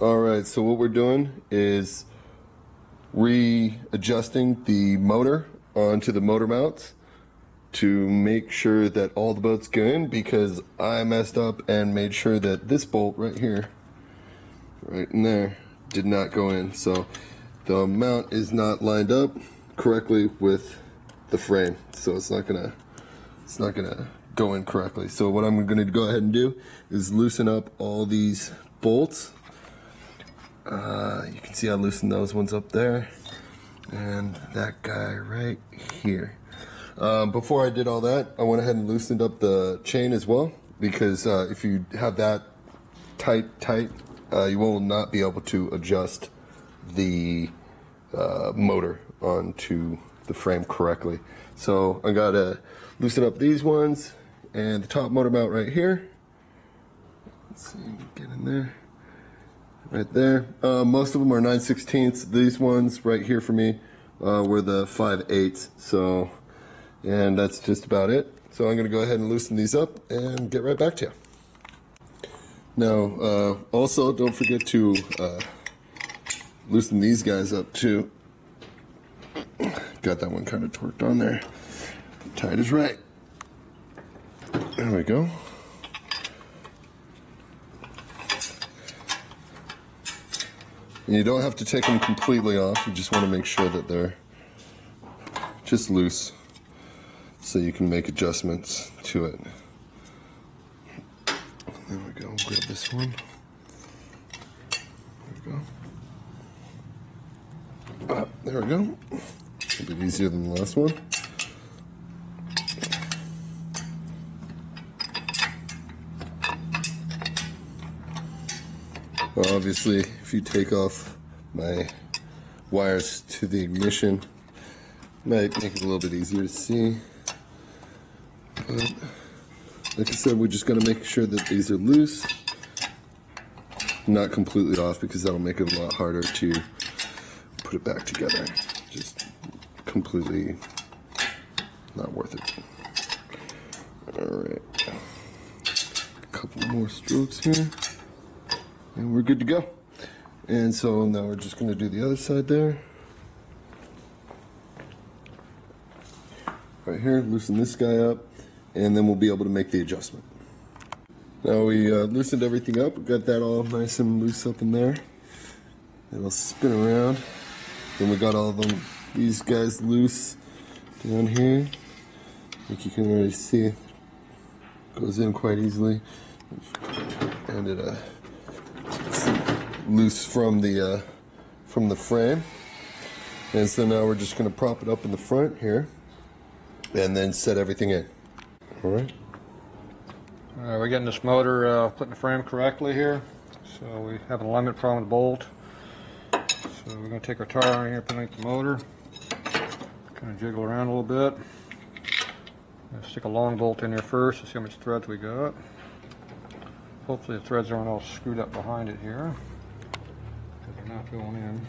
Alright, so what we're doing is readjusting the motor onto the motor mounts to make sure that all the bolts go in, because I messed up and made sure that this bolt right here, right in there, did not go in. So the mount is not lined up correctly with the frame, so it's not gonna go in correctly. So what I'm gonna go ahead and do is loosen up all these bolts. You can see I loosened those ones up there, and that guy right here. Before I did all that, I went ahead and loosened up the chain as well, because if you have that tight, you will not be able to adjust the motor onto the frame correctly. So I gotta loosen up these ones and the top motor mount right here. Let's see, get in there. Right there. Most of them are 9/16. These ones right here for me were the 5/8. So, and that's just about it. So I'm going to go ahead and loosen these up and get right back to you. Now, also don't forget to loosen these guys up too. Got that one kind of torqued on there. Tight is right. There we go. And you don't have to take them completely off, you just want to make sure that they're just loose so you can make adjustments to it. There we go, grab this one. There we go. There we go. A bit easier than the last one. Well, obviously, if you take off my wires to the ignition, might make it a little bit easier to see. But like I said, we're just going to make sure that these are loose, not completely off, because that'll make it a lot harder to put it back together. Just completely not worth it. Alright, a couple more strokes here. And we're good to go. And so now we're just going to do the other side there. Right here, loosen this guy up, and then we'll be able to make the adjustment. Now we loosened everything up. We got that all nice and loose up in there. It'll spin around. Then we got all of them, these guys loose down here. Like you can already see, it goes in quite easily. And it loose from the frame, and so now we're just going to prop it up in the front here and then set everything in. All right, we're getting this motor put in the frame correctly here. So we have an alignment problem with the bolt, so we're going to take our tire on here, put it in the motor, kind of jiggle around a little bit. Stick a long bolt in there first to see how much threads we got. Hopefully the threads aren't all screwed up behind it here, because they're not going in.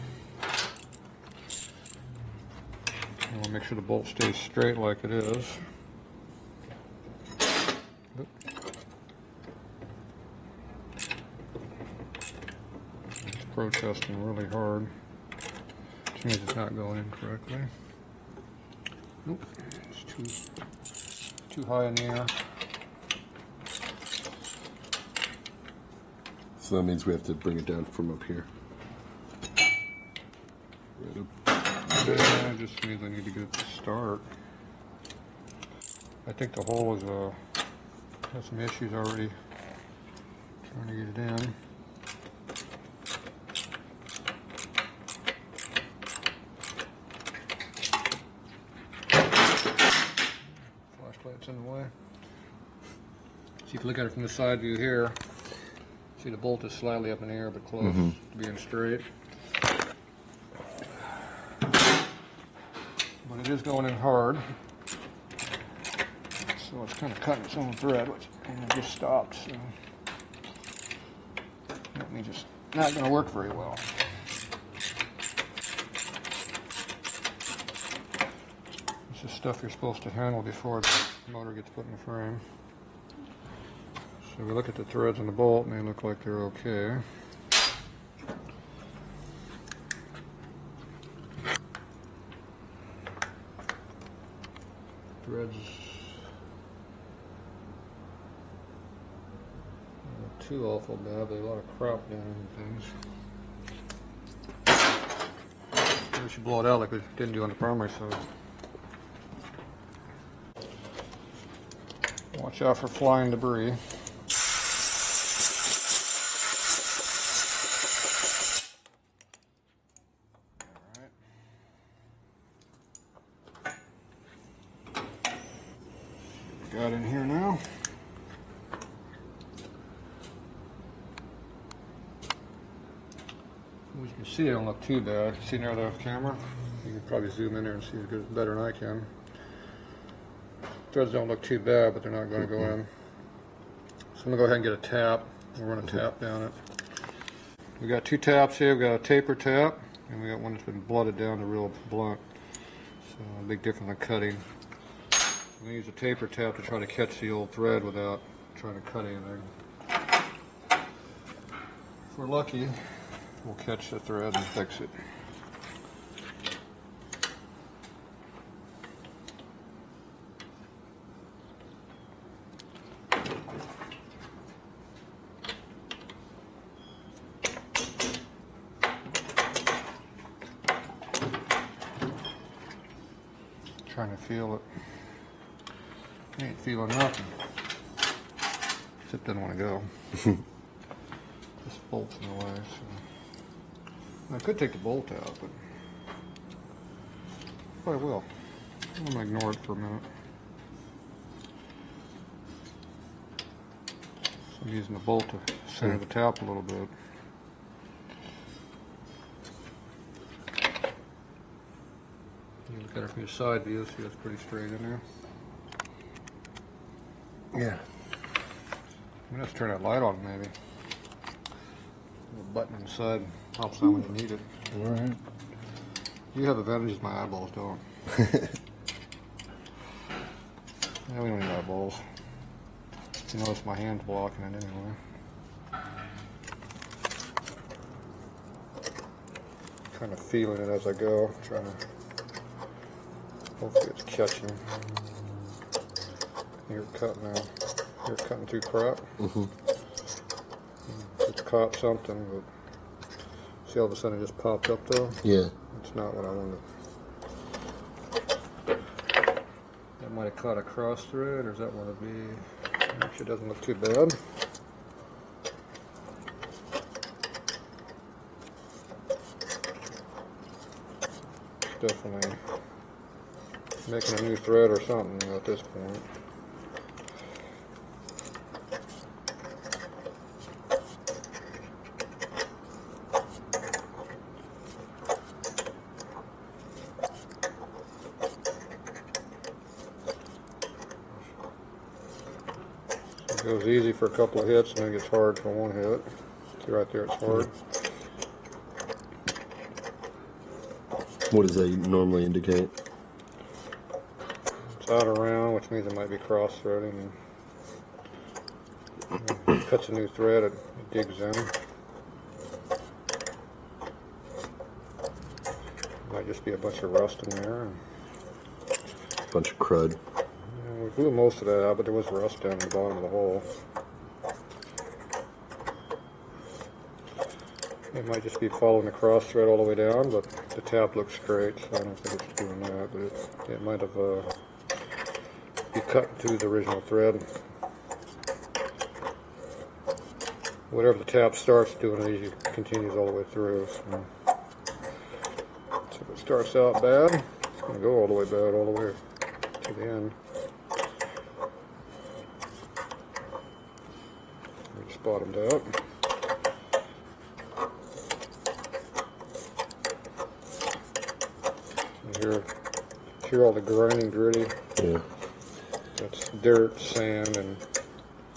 I want to make sure the bolt stays straight like it is. It's protesting really hard. Which means it's not going in correctly. Nope, it's too high in the air. so that means we have to bring it down from up here. Right up. Yeah, it just means I need to get it to start. I think the hole is has some issues already trying to get it in. Flashlight's in the way. See, if you look at it from the side view here, see the bolt is slightly up in the air but close to being straight. But it is going in hard. So it's kind of cutting its own thread, which it just stopped. So that means it's not going to work very well. This is stuff you're supposed to handle before the motor gets put in the frame. So we look at the threads on the bolt and they look like they're okay. threads not too awful bad, but a lot of crop down in things. We should blow it out like we didn't do on the primary side. Watch out for flying debris. Got in here now. As you can see, it don't look too bad. See near the camera? You can probably zoom in there and see it better than I can. Threads don't look too bad, but they're not going to go in. So I'm going to go ahead and get a tap. We'll run a tap down it. We got two taps here. We got a taper tap, and we got one that's been blooded down to real blunt. So a big difference than cutting. I'm going to use a taper tap to try to catch the old thread without trying to cut anything. If we're lucky, we'll catch the thread and fix it. Trying to feel it. Ain't feeling nothing. Tip doesn't want to go. This bolt's in the way, so I could take the bolt out, but I will. I'm gonna ignore it for a minute. So I'm using the bolt to center the tap a little bit. You look at it from your side view, see that's pretty straight in there. Yeah. I'm gonna have to turn that light on maybe. The button on the side pops on when you need it. Alright. You have advantages my eyeballs don't. Yeah, we don't need eyeballs. You notice my hand's blocking it anyway. Kind of feeling it as I go, trying to hopefully it's catching. You're cutting now. You're cutting through crap. It's caught something, but see all of a sudden it just popped up though? Yeah. It's not what I wanted. That might have caught a cross thread, or does that want to be? Actually, it doesn't look too bad. Definitely making a new thread or something at this point. It goes easy for a couple of hits and then it gets hard for one hit. See right there, it's hard. What does that normally indicate? It's out around, which means it might be cross-threading. And cuts a new thread, it digs in. Might just be a bunch of rust in there. Bunch of crud. Yeah, we blew most of that out, but there was rust down the bottom of the hole. It might just be following the cross thread all the way down, but the tap looks straight, so I don't think it's doing that. But it might have be cut through the original thread. Whatever the tap starts doing, it usually continues all the way through. So if it starts out bad, it's going to go all the way bad, all the way to the end. We just bottomed out. Hear all the grinding gritty. Yeah. That's dirt, sand, and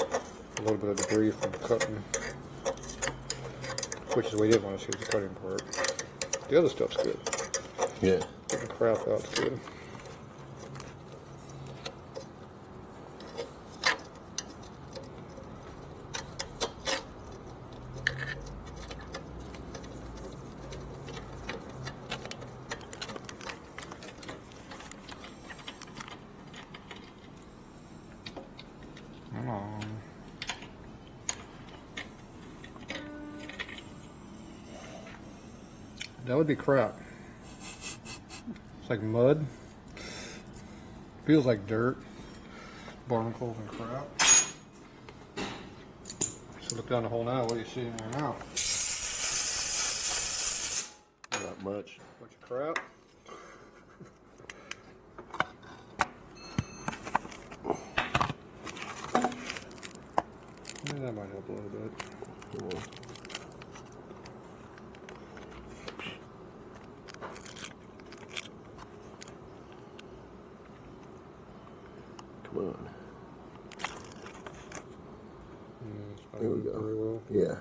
a little bit of debris from cutting, which is what we did want to see, the cutting part. The other stuff's good. Yeah. Getting the crap out's good. That would be crap. It's like mud. Feels like dirt. Barnacles and crap. So look down the hole now. What do you see in there now? Not much. Bunch of crap. Yeah, that might help a little bit. Cool. Come on. There we go. Very well. Yeah.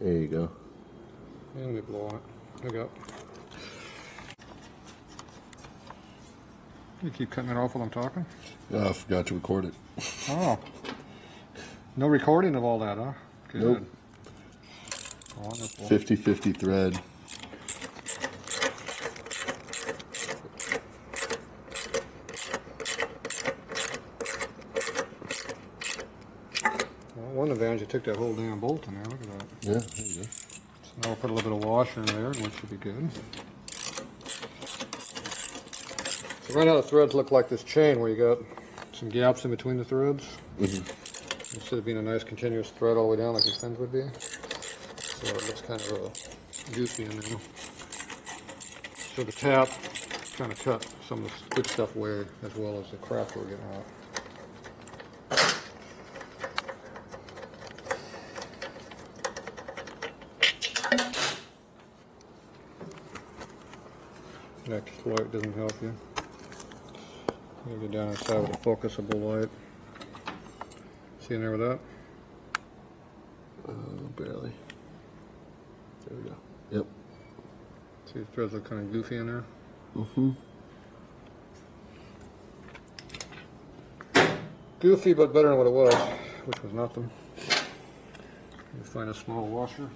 There you go. And let me blow on it. There you go. You keep cutting it off while I'm talking? Oh, I forgot to record it. Oh. No recording of all that, huh? Good. Nope. Wonderful. 50-50 thread. Well, one advantage, you took that whole damn bolt in there. Look at that. Yeah, there you go. So now we'll put a little bit of washer in there, which should be good. So right now the threads look like this chain where you got some gaps in between the threads. Instead of being a nice continuous thread all the way down like your fins would be. So it looks kind of goofy in there. So the tap kind of cut some of the good stuff away as well as the crap we're getting out. Next light doesn't help you. You get down inside with a focusable light. See in there with that? Barely. There we go. Yep. See the threads look kind of goofy in there? Goofy, but better than what it was, which was nothing. You find a small washer.